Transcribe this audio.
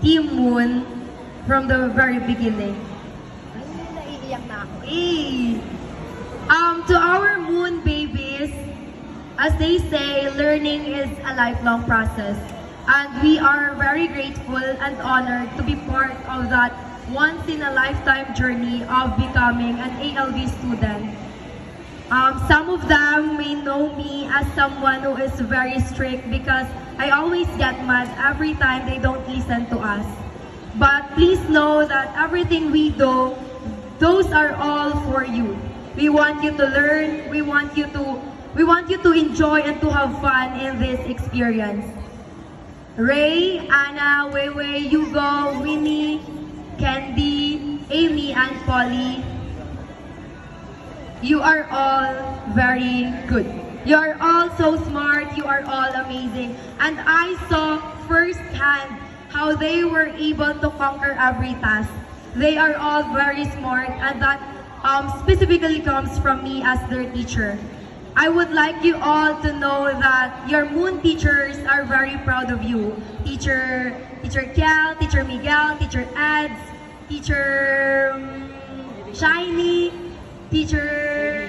Team Moon from the very beginning. Ay, naiiyak na ako. Hey. To our Moon babies, as they say, learning is a lifelong process. And we are very grateful and honored to be part of that once-in-a-lifetime journey of becoming an ALV student. Some of them may know me as someone who is very strict because I always get mad every time they don't listen to us. But please know that everything we do, those are all for you. We want you to learn, we want you to enjoy and to have fun in this experience. Ray, Anna, Weiwei, Hugo, Winnie, Candy, Amy, and Polly, you are all very good. You are all so smart, you are all amazing. And I saw firsthand how they were able to conquer every task. They are all very smart, and that specifically comes from me as their teacher. I would like you all to know that your Moon teachers are very proud of you. Teacher Kel, Teacher Miguel, Teacher Eds, Teacher Shiny, Teacher